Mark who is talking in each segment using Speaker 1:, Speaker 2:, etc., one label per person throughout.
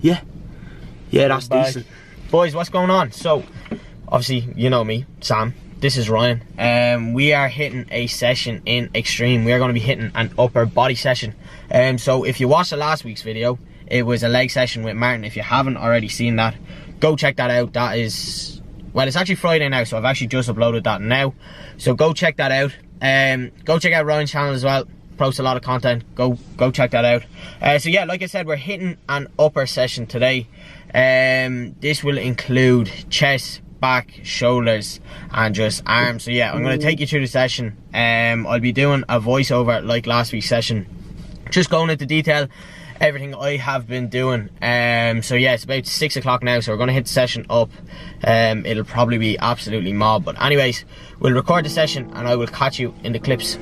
Speaker 1: Yeah, that's decent. Boys, what's going on? So, obviously, you know me, Sam. This is Ryan. We are hitting a session in Extreme. We are going to be hitting an upper body session. So if you watched the last week's video, it was a leg session with Martin. If you haven't already seen that, go check that out. That is, well, it's actually Friday now, so I've actually just uploaded that now. So go check that out. Go check out Ryan's channel as well. Post a lot of content. Go check that out. So yeah, like I said, we're hitting an upper session today. This will include chest, back, shoulders, and just arms. So yeah, I'm going to take you through the session. I'll be doing a voiceover like last week's session, just going into detail everything I have been doing. So yeah, it's about 6 o'clock now, so we're going to hit the session up. It'll probably be absolutely mob, but anyways, we'll record the session and I will catch you in the clips.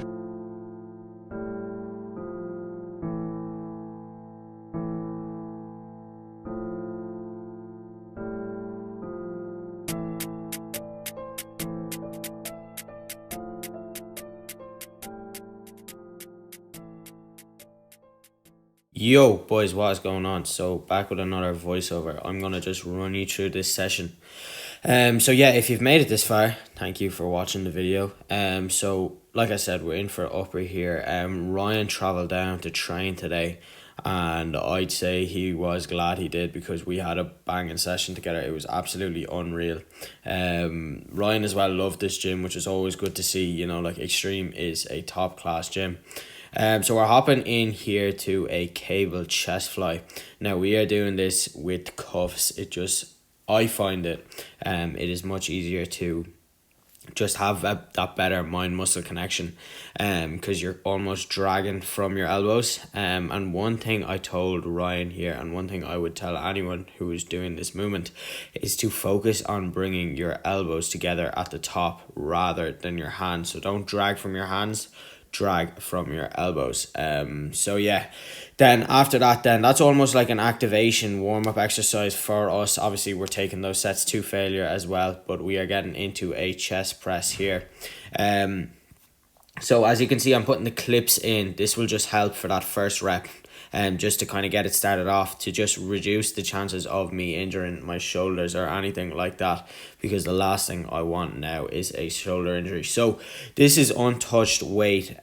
Speaker 1: Yo boys, what is going on? So back with another voiceover. I'm gonna just run you through this session. So yeah, if you've made it this far, thank you for watching the video. So like I said, we're in for upper here. Ryan travelled down to train today, and I'd say he was glad he did, because we had a banging session together. It was absolutely unreal. Ryan as well loved this gym, which is always good to see. You know, like Extreme is a top class gym. So we're hopping in here to a cable chest fly. Now we are doing this with cuffs. I find it is much easier to just have that better mind muscle connection, because you're almost dragging from your elbows. And one thing I told Ryan here, and one thing I would tell anyone who is doing this movement, is to focus on bringing your elbows together at the top rather than your hands. So don't drag from your hands, drag from your elbows. So yeah, then after that, then that's almost like an activation warm-up exercise for us. Obviously we're taking those sets to failure as well, but we are getting into a chest press here. So as you can see, I'm putting the clips in. This will just help for that first rep, just to kind of get it started off, to just reduce the chances of me injuring my shoulders or anything like that, because the last thing I want now is a shoulder injury. So this is Untouched Weight.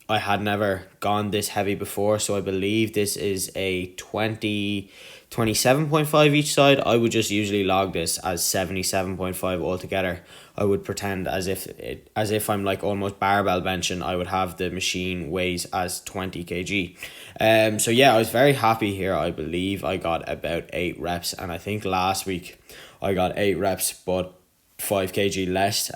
Speaker 1: I had never gone this heavy before, so I believe this is a 27.5 each side. I would just usually log this as 77.5 altogether. I would pretend as if I'm like almost barbell benching. I would have the machine weighs as 20 kg. So yeah, I was very happy here. I believe I got about 8 reps, and I think last week I got 8 reps but 5 kg less.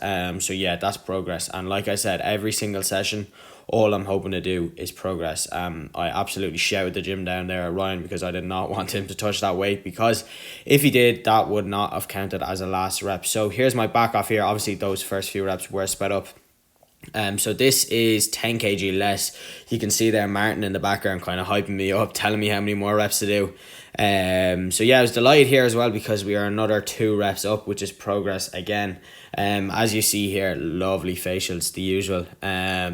Speaker 1: So yeah, that's progress. And like I said, every single session, all I'm hoping to do is progress. I absolutely shouted the gym down there at Ryan, because I did not want him to touch that weight, because if he did, that would not have counted as a last rep. So here's my back off here. Obviously those first few reps were sped up. So this is 10 kg less. You can see there Martin in the background kind of hyping me up, telling me how many more reps to do. So yeah, I was delighted here as well, because we are another 2 reps up, which is progress again. As you see here, lovely facials, the usual.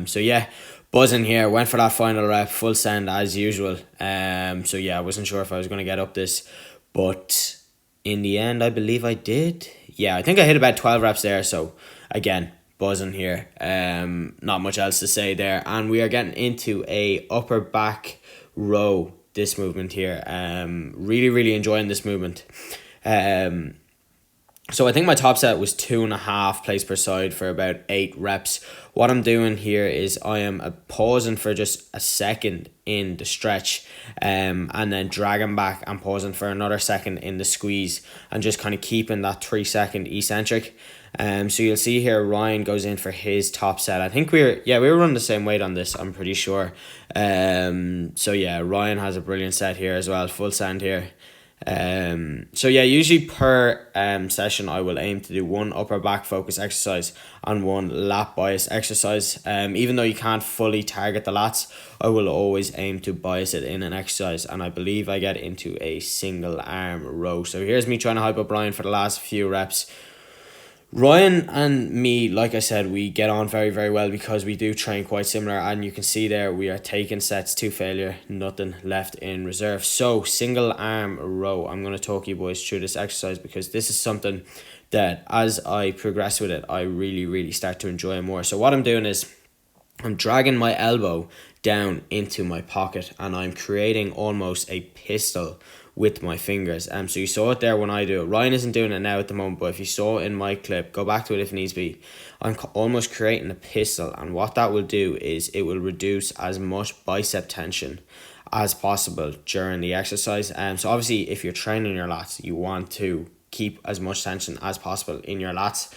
Speaker 1: So yeah, buzzing here. Went for that final rep, full send as usual. So yeah, I wasn't sure if I was going to get up this, but in the end I believe I did. Yeah, I think I hit about 12 reps there. So again, buzzing here. Not much else to say there. And we are getting into a upper back row, this movement here. Really enjoying this movement. So I think my top set was 2.5 plates per side for about 8 reps. What I'm doing here is I am pausing for just a second in the stretch, and then dragging back and pausing for another second in the squeeze, and just kind of keeping that 3-second eccentric. So you'll see here Ryan goes in for his top set. I think we were running the same weight on this, I'm pretty sure. So yeah, Ryan has a brilliant set here as well, full send here. So yeah, usually per session I will aim to do 1 upper back focus exercise and 1 lat bias exercise. Even though you can't fully target the lats, I will always aim to bias it in an exercise, and I believe I get into a single arm row. So here's me trying to hype up Ryan for the last few reps. Ryan and me, like I said, we get on very, very well because we do train quite similar, and you can see there we are taking sets to failure, nothing left in reserve. So single arm row, I'm going to talk you boys through this exercise because this is something that as I progress with it, I really, really start to enjoy more. So what I'm doing is I'm dragging my elbow down into my pocket and I'm creating almost a pistol with my fingers. So you saw it there when I do it. Ryan isn't doing it now at the moment, but if you saw it in my clip, go back to it if needs be. I'm almost creating a pistol, and what that will do is it will reduce as much bicep tension as possible during the exercise. So obviously if you're training your lats, you want to keep as much tension as possible in your lats.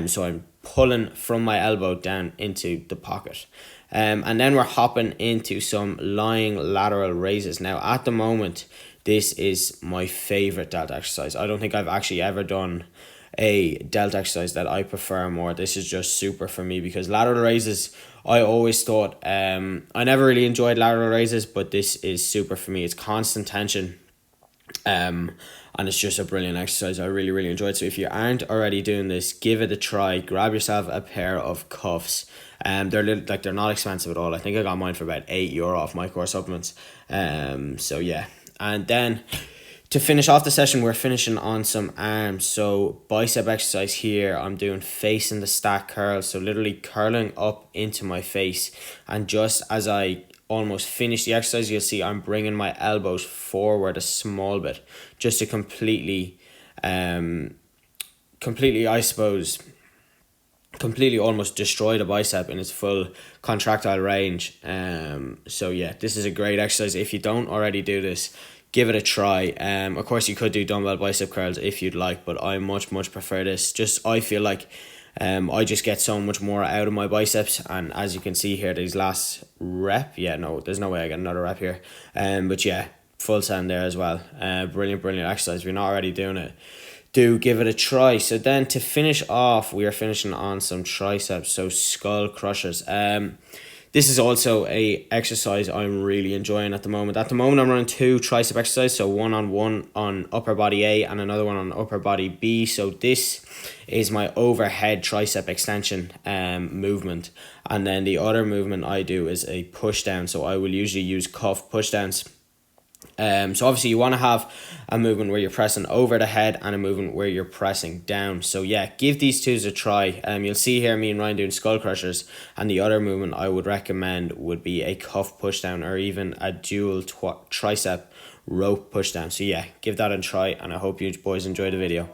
Speaker 1: So I'm pulling from my elbow down into the pocket. And then we're hopping into some lying lateral raises. Now at the moment, this is my favorite delt exercise. I don't think I've actually ever done a delt exercise that I prefer more. This is just super for me because lateral raises, I always thought, I never really enjoyed lateral raises, but this is super for me. It's constant tension. And it's just a brilliant exercise. I really, really enjoyed it. So if you aren't already doing this, give it a try. Grab yourself a pair of cuffs. They're not expensive at all. I think I got mine for about €8 off my core supplements. So yeah. And then to finish off the session, we're finishing on some arms. So bicep exercise here, I'm doing facing the stack curls. So literally curling up into my face. And just as I almost finish the exercise, you'll see I'm bringing my elbows forward a small bit just to completely almost destroy the bicep in its full contractile range. So yeah, this is a great exercise. If you don't already do this, give it a try. Of course you could do dumbbell bicep curls if you'd like, but I much prefer this. I feel like I just get so much more out of my biceps, and as you can see here, these last rep, there's no way I get another rep here. But yeah, full send there as well. Brilliant exercise. If you're not already doing it, do give it a try. So then to finish off, we are finishing on some triceps, so skull crushers. This is also a exercise I'm really enjoying at the moment. At the moment, I'm running 2 tricep exercises, so one on upper body A and another one on upper body B. So this is my overhead tricep extension movement, and then the other movement I do is a push down. So I will usually use cuff push downs. So obviously you want to have a movement where you're pressing over the head and a movement where you're pressing down. So yeah, give these two a try. You'll see here me and Ryan doing skull crushers, and the other movement I would recommend would be a cuff push down or even a dual tricep rope push down. So yeah, give that a try, and I hope you boys enjoy the video.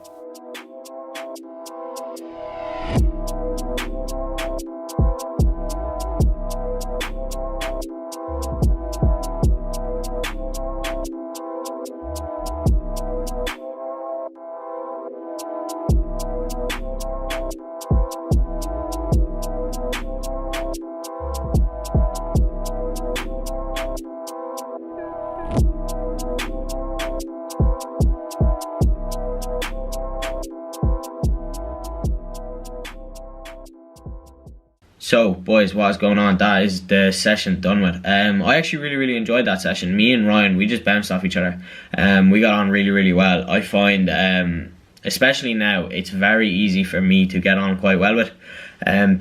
Speaker 1: So boys, what's going on? That is the session done with. I actually really enjoyed that session. Me and Ryan, we just bounced off each other. We got on really well. I find especially now, it's very easy for me to get on quite well with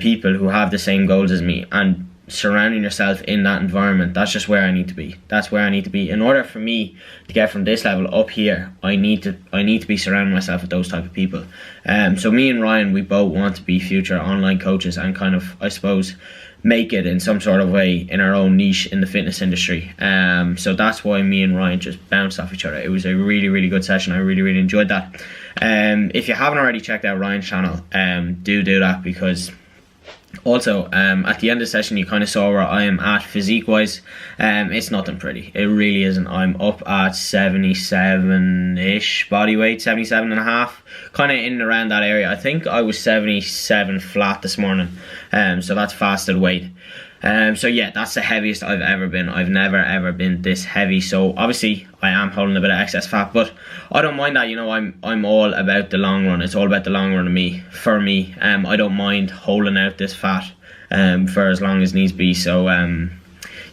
Speaker 1: people who have the same goals as me, and surrounding yourself in that environment, that's just where I need to be. That's where I need to be. In order for me to get from this level up here, I need to be surrounding myself with those type of people. So me and Ryan, we both want to be future online coaches and kind of, I suppose, make it in some sort of way in our own niche in the fitness industry. So that's why me and Ryan just bounced off each other. It was a really good session. I really enjoyed that. If you haven't already checked out Ryan's channel, do that, because also at the end of the session you kind of saw where I am at physique wise. It's nothing pretty, it really isn't. I'm up at 77-ish body weight, 77.5, kind of in and around that area. I think I was 77 flat this morning, so that's fasted weight. So yeah, that's the heaviest I've ever been. I've never ever been this heavy. So obviously I am holding a bit of excess fat, but I don't mind that. You know, I'm all about the long run. It's all about the long run for me. I don't mind holding out this fat for as long as needs be. So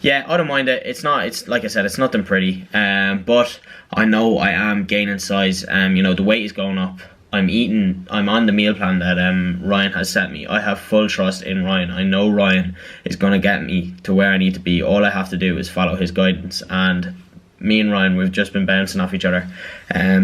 Speaker 1: yeah, I don't mind it. It's like I said, it's nothing pretty. But I know I am gaining size. You know, the weight is going up. I'm on the meal plan that Ryan has set me. I have full trust in Ryan. I know Ryan is going to get me to where I need to be. All I have to do is follow his guidance, and me and Ryan, we've just been bouncing off each other.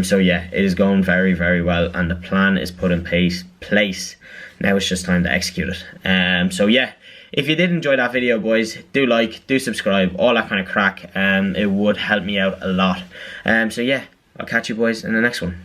Speaker 1: So yeah, it is going very, very well, and the plan is put in place. Now it's just time to execute it. So yeah, if you did enjoy that video, boys, do like, do subscribe, all that kind of crack. It would help me out a lot. So yeah, I'll catch you boys in the next one.